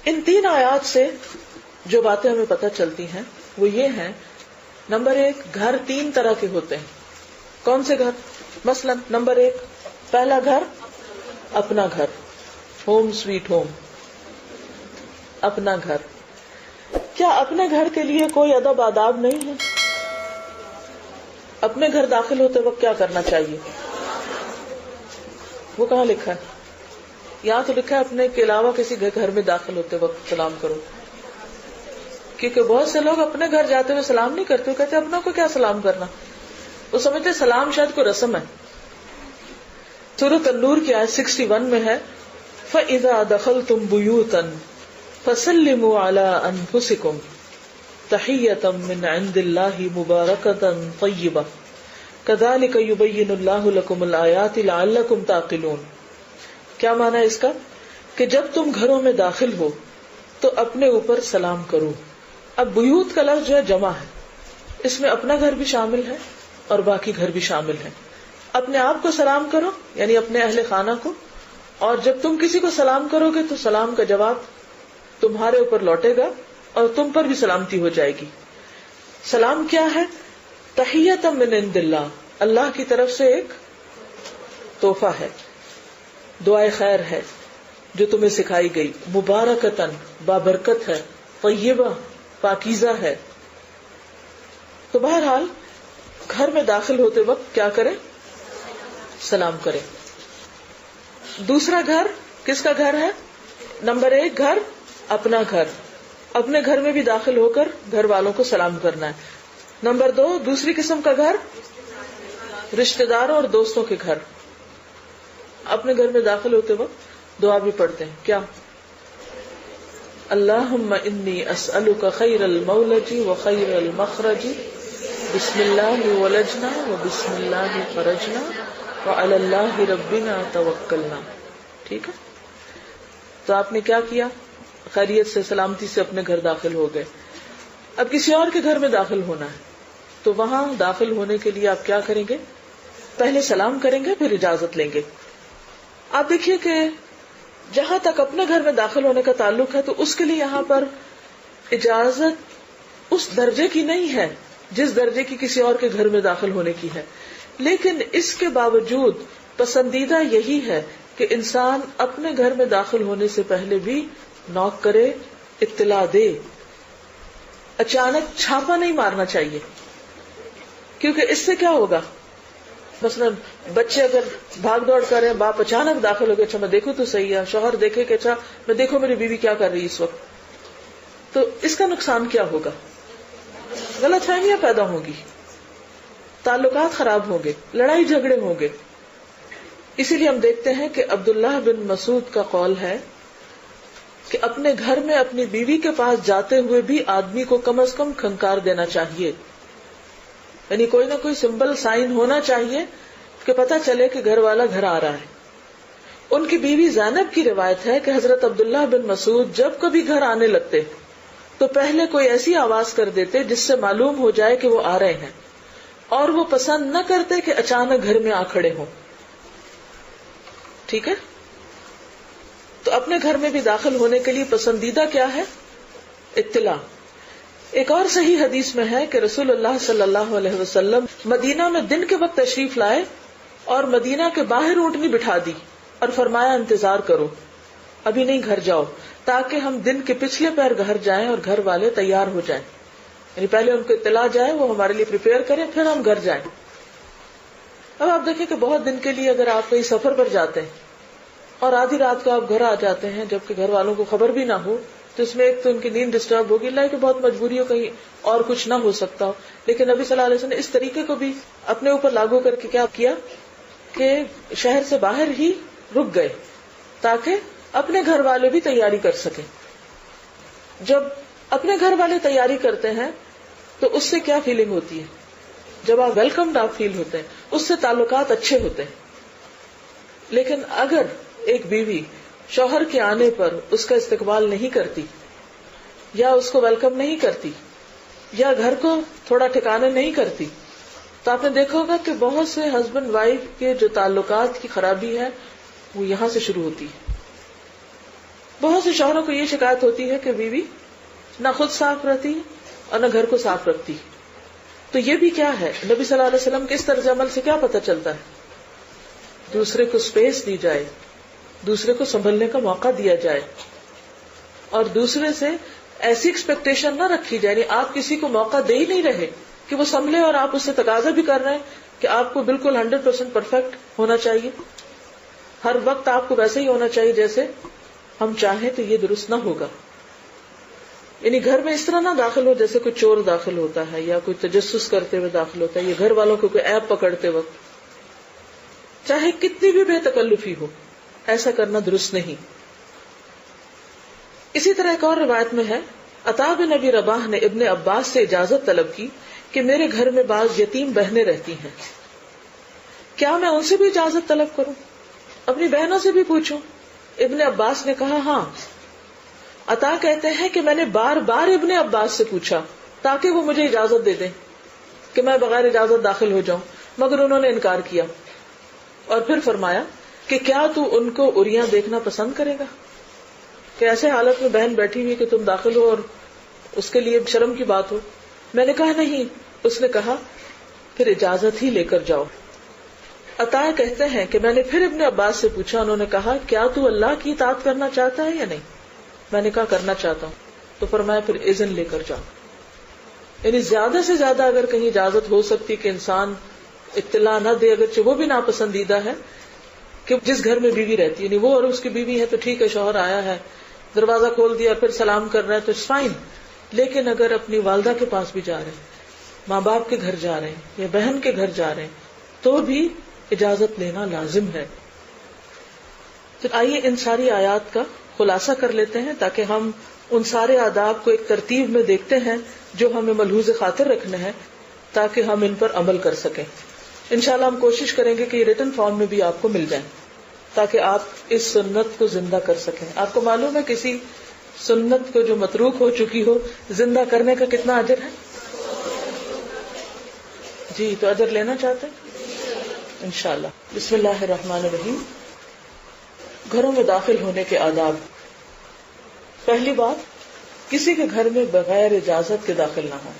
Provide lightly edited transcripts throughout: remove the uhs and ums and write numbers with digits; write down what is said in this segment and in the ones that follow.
ان 3 آیات سے جو باتیں ہمیں پتہ چلتی ہیں وہ یہ ہیں، نمبر 1، گھر 3 طرح کے ہوتے ہیں. کون سے گھر؟ مثلا نمبر 1، پہلا گھر اپنا گھر، ہوم سویٹ ہوم، اپنا گھر. کیا اپنے گھر کے لیے کوئی ادب آداب نہیں ہے؟ اپنے گھر داخل ہوتے وقت کیا کرنا چاہیے؟ وہ کہاں لکھا ہے؟ یہاں تو لکھا ہے اپنے کے علاوہ کسی گھر میں داخل ہوتے وقت سلام کرو. کیونکہ بہت سے لوگ اپنے گھر جاتے ہوئے سلام نہیں کرتے، وہ کہتے ہیں اپنوں کو کیا سلام کرنا، وہ سمجھتے سلام شاید کوئی رسم ہے. سورۃ النور کی آیت 61 میں ہے فَإِذَا دَخَلْتُمْ بُيُوتًا فَسَلِّمُوا عَلَىٰ أَنفُسِكُمْ تَحِيَّةً مِّنْ عِندِ اللَّهِ مُبَارَكَةً طَيِّبَةً كَذَلِكَ يُبَيِّنُ اللَّهُ لَكُمُ الْآيَاتِ لَعَلَّكُمْ تَعْقِلُونَ. کیا معنی ہے اس کا؟ کہ جب تم گھروں میں داخل ہو تو اپنے اوپر سلام کرو. اب بیوت کا لفظ جو ہے جمع ہے، اس میں اپنا گھر بھی شامل ہے اور باقی گھر بھی شامل ہے. اپنے آپ کو سلام کرو یعنی اپنے اہل خانہ کو، اور جب تم کسی کو سلام کرو گے تو سلام کا جواب تمہارے اوپر لوٹے گا اور تم پر بھی سلامتی ہو جائے گی. سلام کیا ہے؟ تحیۃ من عند اللہ، اللہ کی طرف سے ایک تحفہ ہے، دعائے خیر ہے جو تمہیں سکھائی گئی، مبارکتاً بابرکت ہے، طیبہ پاکیزہ ہے. تو بہرحال گھر میں داخل ہوتے وقت کیا کریں؟ سلام کریں. دوسرا گھر کس کا گھر ہے؟ نمبر 1 گھر اپنا گھر، اپنے گھر میں بھی داخل ہو کر گھر والوں کو سلام کرنا ہے. نمبر 2 دوسری قسم کا گھر رشتہ داروں اور دوستوں کے گھر. اپنے گھر میں داخل ہوتے وقت دعا بھی پڑھتے ہیں، کیا؟ اللہم انی اسألک خیر المولج و خیر المخرج، بسم اللہ ولجنا و بسم اللہ خرجنا وعلی اللہ ربنا توکلنا. ٹھیک ہے، تو آپ نے کیا کیا؟ خیریت سے سلامتی سے اپنے گھر داخل ہو گئے. اب کسی اور کے گھر میں داخل ہونا ہے تو وہاں داخل ہونے کے لیے آپ کیا کریں گے؟ پہلے سلام کریں گے، پھر اجازت لیں گے. آپ دیکھیے کہ جہاں تک اپنے گھر میں داخل ہونے کا تعلق ہے تو اس کے لیے یہاں پر اجازت اس درجے کی نہیں ہے جس درجے کی کسی اور کے گھر میں داخل ہونے کی ہے، لیکن اس کے باوجود پسندیدہ یہی ہے کہ انسان اپنے گھر میں داخل ہونے سے پہلے بھی نوک کرے، اطلاع دے. اچانک چھاپا نہیں مارنا چاہیے، کیونکہ اس سے کیا ہوگا؟ مثلا بچے اگر بھاگ دوڑ کر رہے ہیں، باپ اچانک داخل ہو گئے، اچھا میں دیکھوں تو صحیح ہے، شوہر دیکھے کہ اچھا میں دیکھوں میری بیوی کیا کر رہی ہے اس وقت، تو اس کا نقصان کیا ہوگا؟ غلط فہمیاں پیدا ہوں گی، تعلقات خراب ہوں گے، لڑائی جھگڑے ہوں گے. اسی لیے ہم دیکھتے ہیں کہ عبداللہ بن مسعود کا قول ہے کہ اپنے گھر میں اپنی بیوی کے پاس جاتے ہوئے بھی آدمی کو کم از کم کھنکار دینا چاہیے، یعنی کوئی نہ کوئی سمبل سائن ہونا چاہیے کہ پتہ چلے کہ گھر والا گھر آ رہا ہے. ان کی بیوی زینب کی روایت ہے کہ حضرت عبداللہ بن مسعود جب کبھی گھر آنے لگتے تو پہلے کوئی ایسی آواز کر دیتے جس سے معلوم ہو جائے کہ وہ آ رہے ہیں، اور وہ پسند نہ کرتے کہ اچانک گھر میں آ کھڑے ہوں. ٹھیک ہے، تو اپنے گھر میں بھی داخل ہونے کے لیے پسندیدہ کیا ہے؟ اطلاع. ایک اور صحیح حدیث میں ہے کہ رسول اللہ صلی اللہ علیہ وسلم مدینہ میں دن کے وقت تشریف لائے اور مدینہ کے باہر اونٹنی بٹھا دی اور فرمایا انتظار کرو، ابھی نہیں گھر جاؤ، تاکہ ہم دن کے پچھلے پہر گھر جائیں اور گھر والے تیار ہو جائیں. یعنی پہلے ان کو اطلاع جائے، وہ ہمارے لیے پریپیئر کریں، پھر ہم گھر جائیں. اب آپ دیکھیں کہ بہت دن کے لیے اگر آپ کہیں سفر پر جاتے ہیں اور آدھی رات کو آپ گھر آ جاتے ہیں جبکہ گھر والوں کو خبر بھی نہ ہو، تو اس میں ایک تو ان کی نیند ڈسٹرب ہوگی، اللہ کہ بہت مجبوری ہو، کہیں اور کچھ نہ ہو سکتا ہو. لیکن نبی صلی اللہ علیہ وسلم نے اس طریقے کو بھی اپنے اوپر لاگو کر کے کیا کیا کہ شہر سے باہر ہی رک گئے تاکہ اپنے گھر والے بھی تیاری کر سکیں. جب اپنے گھر والے تیاری کرتے ہیں تو اس سے کیا فیلنگ ہوتی ہے؟ جب آپ ویلکمڈ آپ فیل ہوتے ہیں، اس سے تعلقات اچھے ہوتے ہیں. لیکن اگر ایک بیوی شوہر کے آنے پر اس کا استقبال نہیں کرتی، یا اس کو ویلکم نہیں کرتی، یا گھر کو تھوڑا ٹھکانے نہیں کرتی، تو آپ نے دیکھا ہوگا کہ بہت سے ہسبینڈ وائف کے جو تعلقات کی خرابی ہے وہ یہاں سے شروع ہوتی ہے. بہت سے شوہروں کو یہ شکایت ہوتی ہے کہ بیوی نہ خود صاف رہتی ہے اور نہ گھر کو صاف رکھتی. تو یہ بھی کیا ہے؟ نبی صلی اللہ علیہ وسلم کے اس طرز عمل سے کیا پتہ چلتا ہے؟ دوسرے کو سپیس دی جائے، دوسرے کو سنبھلنے کا موقع دیا جائے، اور دوسرے سے ایسی ایکسپیکٹیشن نہ رکھی جائے. یعنی آپ کسی کو موقع دے ہی نہیں رہے کہ وہ سنبھلے، اور آپ اس سے تقاضا بھی کر رہے ہیں کہ آپ کو بالکل 100% پرفیکٹ ہونا چاہیے، ہر وقت آپ کو ویسے ہی ہونا چاہیے جیسے ہم چاہیں. تو یہ درست نہ ہوگا. یعنی گھر میں اس طرح نہ داخل ہو جیسے کوئی چور داخل ہوتا ہے یا کوئی تجسس کرتے ہوئے داخل ہوتا ہے، یا گھر والوں کو کوئی عیب پکڑتے وقت، چاہے کتنی بھی بے تکلفی ہو، ایسا کرنا درست نہیں. اسی طرح ایک اور روایت میں ہے، عطا بن ابی رباح نے ابن عباس سے اجازت طلب کی کہ میرے گھر میں بعض یتیم بہنیں رہتی ہیں، کیا میں ان سے بھی اجازت طلب کروں، اپنی بہنوں سے بھی پوچھوں؟ ابن عباس نے کہا ہاں. عطا کہتے ہیں کہ میں نے بار بار ابن عباس سے پوچھا تاکہ وہ مجھے اجازت دے دیں کہ میں بغیر اجازت داخل ہو جاؤں، مگر انہوں نے انکار کیا. اور پھر فرمایا کہ کیا تو ان کو عریاں دیکھنا پسند کرے گا، کہ ایسے حالت میں بہن بیٹھی ہوئی کہ تم داخل ہو اور اس کے لیے شرم کی بات ہو؟ میں نے کہا نہیں. اس نے کہا پھر اجازت ہی لے کر جاؤ. عطا کہتے ہیں کہ میں نے پھر ابن عباس سے پوچھا، انہوں نے کہا کیا تو اللہ کی اطاعت کرنا چاہتا ہے یا نہیں؟ میں نے کہا کرنا چاہتا ہوں. تو فرمایا پھر اذن لے کر جاؤ. یعنی زیادہ سے زیادہ اگر کہیں اجازت ہو سکتی کہ انسان اطلاع نہ دے، اگرچہ وہ بھی ناپسندیدہ ہے، کہ جس گھر میں بیوی رہتی ہے، یعنی وہ اور اس کی بیوی ہے تو ٹھیک ہے، شوہر آیا ہے دروازہ کھول دیا پھر سلام کر رہا ہے تو فائن. لیکن اگر اپنی والدہ کے پاس بھی جا رہے ہیں، ماں باپ کے گھر جا رہے ہیں یا بہن کے گھر جا رہے ہیں تو بھی اجازت لینا لازم ہے. پھر آئیے ان ساری آیات کا خلاصہ کر لیتے ہیں تاکہ ہم ان سارے آداب کو ایک ترتیب میں دیکھتے ہیں جو ہمیں ملحوظ خاطر رکھنے ہیں تاکہ ہم ان پر عمل کر سکیں. انشاءاللہ ہم کوشش کریں گے کہ یہ ریٹن فارم میں بھی آپ کو مل جائیں تاکہ آپ اس سنت کو زندہ کر سکیں. آپ کو معلوم ہے کسی سنت کو جو متروک ہو چکی ہو زندہ کرنے کا کتنا اجر ہے؟ جی تو اجر لینا چاہتے ہیں انشاءاللہ. بسم اللہ الرحمن الرحیم. گھروں میں داخل ہونے کے آداب. پہلی بات، کسی کے گھر میں بغیر اجازت کے داخل نہ ہو.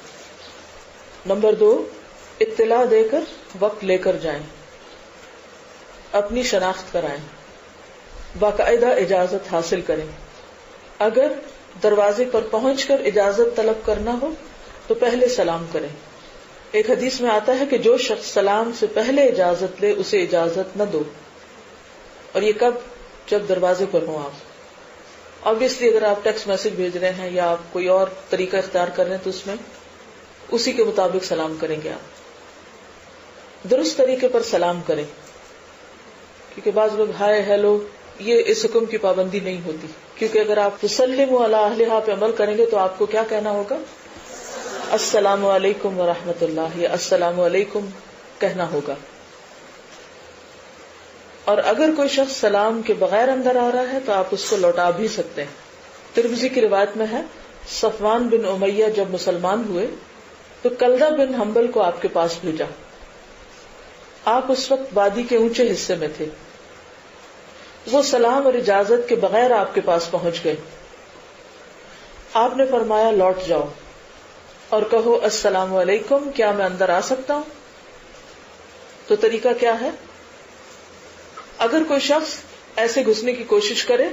نمبر 2، اطلاع دے کر وقت لے کر جائیں، اپنی شناخت کرائیں، باقاعدہ اجازت حاصل کریں. اگر دروازے پر پہنچ کر اجازت طلب کرنا ہو تو پہلے سلام کریں. ایک حدیث میں آتا ہے کہ جو شخص سلام سے پہلے اجازت لے اسے اجازت نہ دو. اور یہ کب؟ جب دروازے پر ہوں آپ. obviously اگر آپ ٹیکسٹ میسج بھیج رہے ہیں یا آپ کوئی اور طریقہ اختیار کر رہے ہیں تو اس میں اسی کے مطابق سلام کریں گے. آپ درست طریقے پر سلام کریں، کیونکہ بعض لوگ ہائے ہیلو، یہ اس حکم کی پابندی نہیں ہوتی. کیونکہ اگر آپ تسلموا علی اہلھا پہ عمل کریں گے تو آپ کو کیا کہنا ہوگا؟ السلام علیکم ورحمۃ اللہ یا السلام علیکم کہنا ہوگا. اور اگر کوئی شخص سلام کے بغیر اندر آ رہا ہے تو آپ اس کو لوٹا بھی سکتے ہیں. ترمذی کی روایت میں ہے، صفوان بن امیہ جب مسلمان ہوئے تو کلدہ بن حنبل کو آپ کے پاس بھیجا. آپ اس وقت وادی کے اونچے حصے میں تھے. وہ سلام اور اجازت کے بغیر آپ کے پاس پہنچ گئے. آپ نے فرمایا لوٹ جاؤ اور کہو السلام علیکم، کیا میں اندر آ سکتا ہوں؟ تو طریقہ کیا ہے؟ اگر کوئی شخص ایسے گھسنے کی کوشش کرے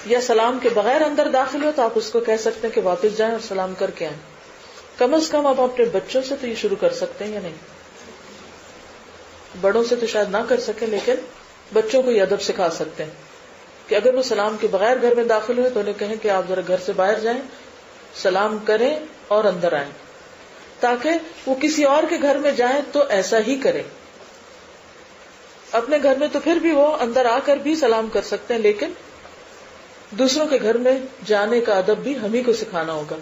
یا سلام کے بغیر اندر داخل ہو تو آپ اس کو کہہ سکتے ہیں کہ واپس جائیں اور سلام کر کے آئیں. کم از کم آپ اپنے بچوں سے تو یہ شروع کر سکتے ہیں یا نہیں؟ بڑوں سے تو شاید نہ کر سکیں لیکن بچوں کو یہ ادب سکھا سکتے ہیں کہ اگر وہ سلام کے بغیر گھر میں داخل ہوئے تو انہیں کہیں کہ آپ ذرا گھر سے باہر جائیں، سلام کریں اور اندر آئیں، تاکہ وہ کسی اور کے گھر میں جائیں تو ایسا ہی کریں. اپنے گھر میں تو پھر بھی وہ اندر آ کر بھی سلام کر سکتے ہیں، لیکن دوسروں کے گھر میں جانے کا ادب بھی ہم ہی کو سکھانا ہوگا.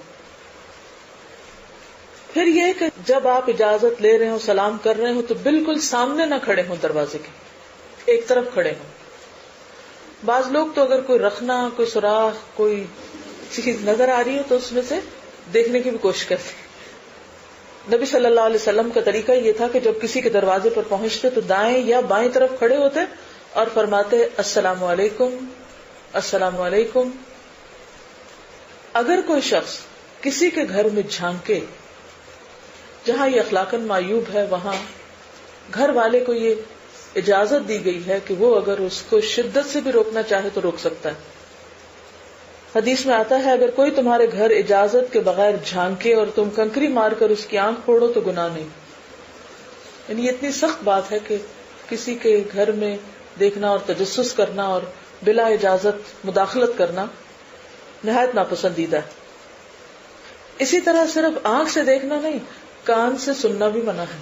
پھر یہ کہ جب آپ اجازت لے رہے ہوں، سلام کر رہے ہوں تو بالکل سامنے نہ کھڑے ہوں، دروازے کے ایک طرف کھڑے ہوں. بعض لوگ تو اگر کوئی رخنا، کوئی سوراخ، کوئی چیز نظر آ رہی ہو تو اس میں سے دیکھنے کی بھی کوشش کرتے ہیں. نبی صلی اللہ علیہ وسلم کا طریقہ یہ تھا کہ جب کسی کے دروازے پر پہنچتے تو دائیں یا بائیں طرف کھڑے ہوتے اور فرماتے السلام علیکم السلام علیکم. اگر کوئی شخص کسی کے گھر میں جھانکے جہاں یہ اخلاقاً معیوب ہے، وہاں گھر والے کو یہ اجازت دی گئی ہے کہ وہ اگر اس کو شدت سے بھی روکنا چاہے تو روک سکتا ہے. حدیث میں آتا ہے اگر کوئی تمہارے گھر اجازت کے بغیر جھانکے اور تم کنکری مار کر اس کی آنکھ پھوڑو تو گناہ نہیں. یعنی یہ اتنی سخت بات ہے کہ کسی کے گھر میں دیکھنا اور تجسس کرنا اور بلا اجازت مداخلت کرنا نہایت ناپسندیدہ ہے. اسی طرح صرف آنکھ سے دیکھنا نہیں، کان سے سننا بھی منع ہے.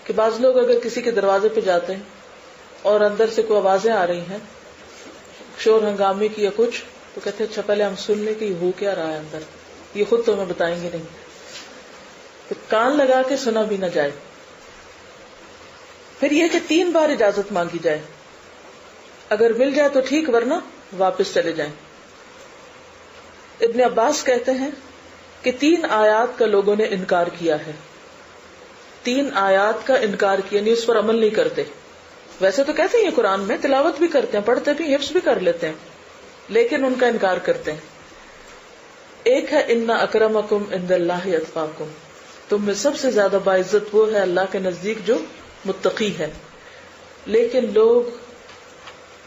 کہ بعض لوگ اگر کسی کے دروازے پہ جاتے ہیں اور اندر سے کوئی آوازیں آ رہی ہیں شور ہنگامے کی یا کچھ، تو کہتے ہیں اچھا پہلے ہم سن لیں کہ یہ ہو کیا رہا ہے اندر، یہ خود تو ہمیں بتائیں گے نہیں. تو کان لگا کے سنا بھی نہ جائے. پھر یہ کہ 3 بار اجازت مانگی جائے، اگر مل جائے تو ٹھیک ورنہ واپس چلے جائیں. ابن عباس کہتے ہیں کہ 3 آیات کا لوگوں نے انکار کیا ہے. 3 آیات کا انکار کیا، یعنی اس پر عمل نہیں کرتے. ویسے تو کہتے ہیں قرآن میں تلاوت بھی کرتے ہیں، پڑھتے بھی، حفظ بھی کر لیتے ہیں، لیکن ان کا انکار کرتے ہیں. ایک ہے ان اکرمکم عند اللہ اتقاکم، تم میں سب سے زیادہ باعزت وہ ہے اللہ کے نزدیک جو متقی ہے. لیکن لوگ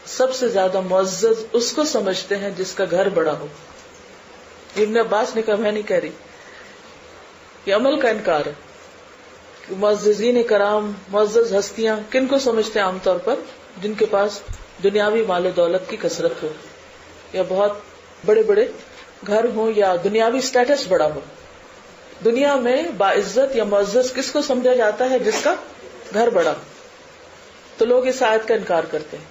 سب سے زیادہ معزز اس کو سمجھتے ہیں جس کا گھر بڑا ہو. ابن عباس نے کہا میں نہیں کہہ رہی، یہ عمل کا انکار ہے. معززین کرام، معزز ہستیاں کن کو سمجھتے ہیں؟ عام طور پر جن کے پاس دنیاوی مال و دولت کی کثرت ہو، یا بہت بڑے بڑے گھر ہوں، یا دنیاوی سٹیٹس بڑا ہو. دنیا میں باعزت یا معزز کس کو سمجھا جاتا ہے؟ جس کا گھر بڑا. تو لوگ اس آیت کا انکار کرتے ہیں،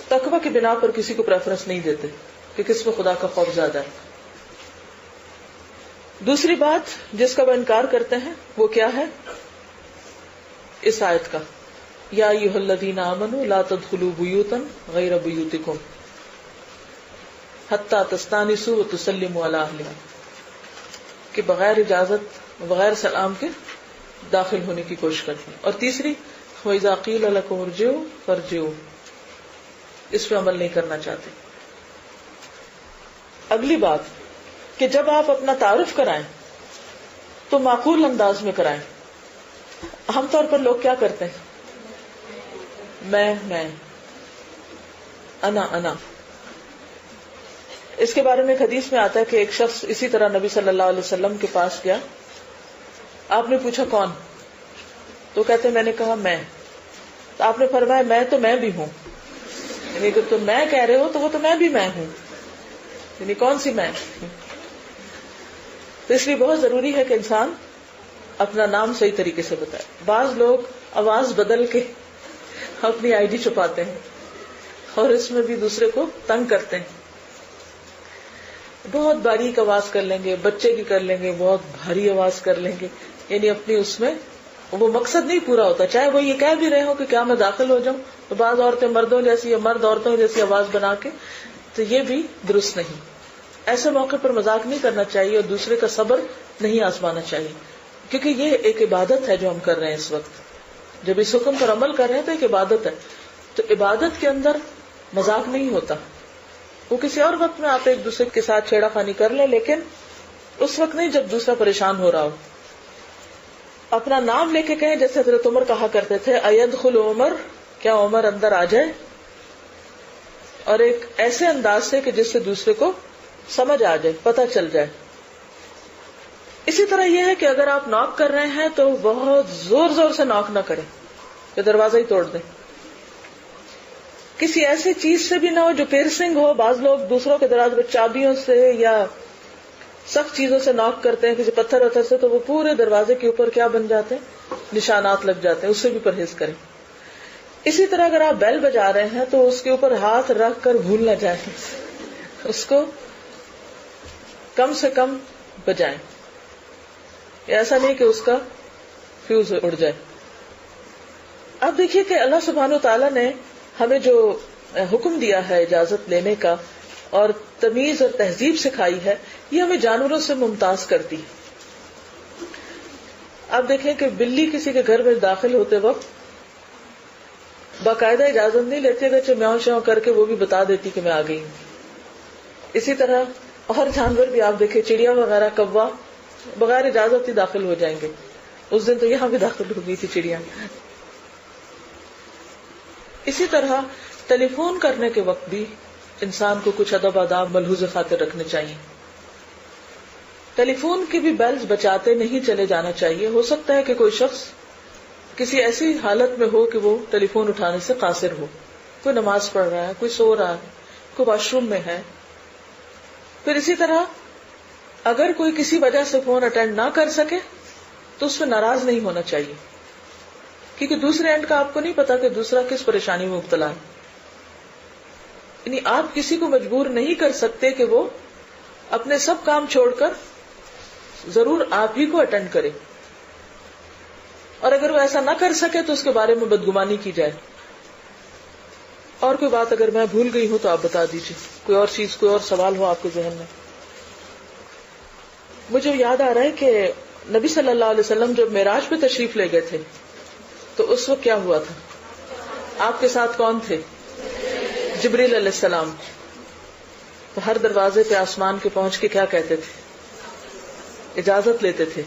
تقوی کی بنا پر کسی کو پریفرنس نہیں دیتے کہ کس پہ خدا کا خوف زیادہ ہے. دوسری بات جس کا وہ انکار کرتے ہیں وہ کیا ہے؟ اس آیت کا یا ایھا الذین آمنوا لا تدخلوا بیوتا غیر بیوتکم حتی تستأنسوا وتسلموا علی اہلہا، کہ بغیر اجازت بغیر سلام کے داخل ہونے کی کوشش کرتے ہیں. اور تیسری وَإِذَا قِيلَ لَكُمُ ارْجِعُوا فَارْجِعُوا، اس پہ عمل نہیں کرنا چاہتے. اگلی بات کہ جب آپ اپنا تعارف کرائیں تو معقول انداز میں کرائیں. عام طور پر لوگ کیا کرتے ہیں؟ میں، انا. اس کے بارے میں ایک حدیث میں آتا ہے کہ ایک شخص اسی طرح نبی صلی اللہ علیہ وسلم کے پاس گیا. آپ نے پوچھا کون؟ تو کہتے میں نے کہا میں. تو آپ نے فرمایا میں بھی ہوں، یعنی اگر تم میں کہہ رہے ہو تو وہ تو میں بھی میں ہوں، یعنی کون سی میں؟ تو اس لیے بہت ضروری ہے کہ انسان اپنا نام صحیح طریقے سے بتائے. بعض لوگ آواز بدل کے اپنی آئی ڈی چھپاتے ہیں اور اس میں بھی دوسرے کو تنگ کرتے ہیں. بہت باریک آواز کر لیں گے، بچے کی کر لیں گے، بہت بھاری آواز کر لیں گے، یعنی اپنی اس میں وہ مقصد نہیں پورا ہوتا. چاہے وہ یہ کہہ بھی رہے ہو کہ کیا میں داخل ہو جاؤں، تو بعض عورتیں مردوں جیسی یا مرد عورتوں جیسی آواز بنا کے، تو یہ بھی درست نہیں. ایسے موقع پر مذاق نہیں کرنا چاہیے اور دوسرے کا صبر نہیں آزمانا چاہیے، کیونکہ یہ ایک عبادت ہے جو ہم کر رہے ہیں اس وقت. جب اس حکم پر عمل کر رہے ہیں تو ایک عبادت ہے. تو عبادت کے اندر مذاق نہیں ہوتا. وہ کسی اور وقت میں آپ ایک دوسرے کے ساتھ چھیڑا خانی کر لیں، لیکن اس وقت نہیں جب دوسرا پریشان ہو رہا ہو. اپنا نام لے کے کہیں، جیسے حضرت عمر کہا کرتے تھے ایدخل عمر، کیا عمر اندر آ جائے، اور ایک ایسے انداز سے کہ جس سے دوسرے کو سمجھ آ جائے، پتہ چل جائے. اسی طرح یہ ہے کہ اگر آپ ناک کر رہے ہیں تو بہت زور زور سے ناک نہ کریں کہ دروازہ ہی توڑ دیں. کسی ایسی چیز سے بھی نہ ہو جو پیرسنگ ہو. بعض لوگ دوسروں کے دروازے پر چابیوں سے یا سخت چیزوں سے ناک کرتے ہیں، کسی پتھر وتھر سے، تو وہ پورے دروازے کے اوپر کیا بن جاتے ہیں؟ نشانات لگ جاتے ہیں. اس سے بھی پرہیز کریں. اسی طرح اگر آپ بیل بجا رہے ہیں تو اس کے اوپر ہاتھ رکھ کر بھول نہ جائیں، اس کو کم سے کم بجائیں. ایسا نہیں کہ اس کا فیوز اڑ جائے. اب دیکھیے کہ اللہ سبحانہ و تعالیٰ نے ہمیں جو حکم دیا ہے اجازت لینے کا اور تمیز اور تہذیب سکھائی ہے، یہ ہمیں جانوروں سے ممتاز کرتی ہے. آپ دیکھیں کہ بلی کسی کے گھر میں داخل ہوتے وقت باقاعدہ اجازت نہیں لیتی، اگرچہ میاؤں شاؤں کر کے وہ بھی بتا دیتی کہ میں آ گئی ہوں۔ اسی طرح اور جانور بھی آپ دیکھیں، چڑیا وغیرہ، کوا بغیر اجازت ہی داخل ہو جائیں گے۔ اس دن تو یہاں بھی داخل ہو گئی تھی چڑیا۔ اسی طرح ٹیلی فون کرنے کے وقت بھی انسان کو کچھ ادب آداب ملحوظ خاطر رکھنے چاہیے۔ ٹیلی فون کی بھی بیلز بچاتے نہیں چلے جانا چاہیے۔ ہو سکتا ہے کہ کوئی شخص کسی ایسی حالت میں ہو کہ وہ ٹیلی فون اٹھانے سے قاصر ہو، کوئی نماز پڑھ رہا ہے، کوئی سو رہا ہے، کوئی واش روم میں ہے۔ پھر اسی طرح اگر کوئی کسی وجہ سے فون اٹینڈ نہ کر سکے تو اس پہ ناراض نہیں ہونا چاہیے، کیونکہ دوسرے اینڈ کا آپ کو نہیں پتا کہ دوسرا کس پریشانی میں مبتلا ہے۔ یعنی آپ کسی کو مجبور نہیں کر سکتے کہ وہ اپنے سب کام چھوڑ کر ضرور آپ ہی کو اٹینڈ کرے، اور اگر وہ ایسا نہ کر سکے تو اس کے بارے میں بدگمانی کی جائے۔ اور کوئی بات اگر میں بھول گئی ہوں تو آپ بتا دیجیے، کوئی اور چیز، کوئی اور سوال ہو آپ کے ذہن میں۔ مجھے یاد آ رہا ہے کہ نبی صلی اللہ علیہ وسلم جب معراج پہ تشریف لے گئے تھے تو اس وقت کیا ہوا تھا؟ آپ کے ساتھ کون تھے؟ جبریل علیہ السلام۔ تو ہر دروازے پہ آسمان کے پہنچ کے کیا کہتے تھے؟ اجازت لیتے تھے۔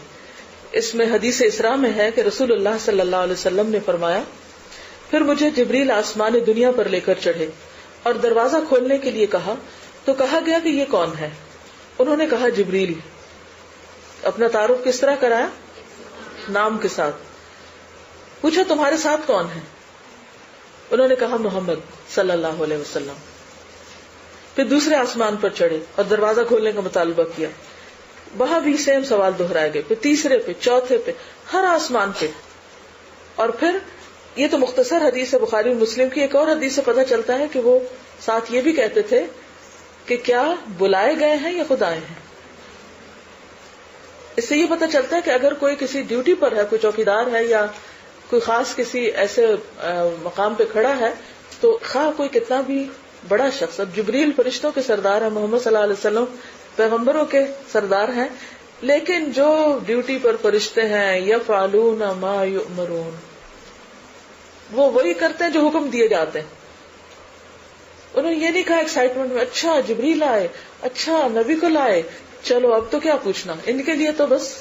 اس میں حدیث اسراء میں ہے کہ رسول اللہ صلی اللہ علیہ وسلم نے فرمایا، پھر مجھے جبریل آسمان دنیا پر لے کر چڑھے اور دروازہ کھولنے کے لیے کہا تو کہا گیا کہ یہ کون ہے؟ انہوں نے کہا جبریل۔ اپنا تعارف کس طرح کرایا؟ نام کے ساتھ۔ پوچھا تمہارے ساتھ کون ہے؟ انہوں نے کہا محمد صلی اللہ علیہ وسلم۔ پھر دوسرے آسمان پر چڑھے اور دروازہ کھولنے کا مطالبہ کیا، وہاں بھی سیم سوال دہرائے گئے، پھر تیسرے پہ، چوتھے پہ، ہر آسمان پہ۔ اور پھر یہ تو مختصر حدیث ہے بخاری اور مسلم کی، ایک اور حدیث سے پتہ چلتا ہے کہ وہ ساتھ یہ بھی کہتے تھے کہ کیا بلائے گئے ہیں یا خود آئے ہیں۔ اس سے یہ پتہ چلتا ہے کہ اگر کوئی کسی ڈیوٹی پر ہے، کوئی چوکیدار ہے یا کوئی خاص کسی ایسے مقام پہ کھڑا ہے، تو خواہ کوئی کتنا بھی بڑا شخص، اب جبریل فرشتوں کے سردار ہیں، محمد صلی اللہ علیہ وسلم پیغمبروں کے سردار ہیں، لیکن جو ڈیوٹی پر فرشتے ہیں یفعلون ما یؤمرون، وہ وہی کرتے ہیں جو حکم دیے جاتے ہیں۔ انہوں نے یہ نہیں کہا ایکسائٹمنٹ میں، اچھا جبریل آئے، اچھا نبی کو لائے، چلو اب تو کیا پوچھنا۔ ان کے لیے تو بس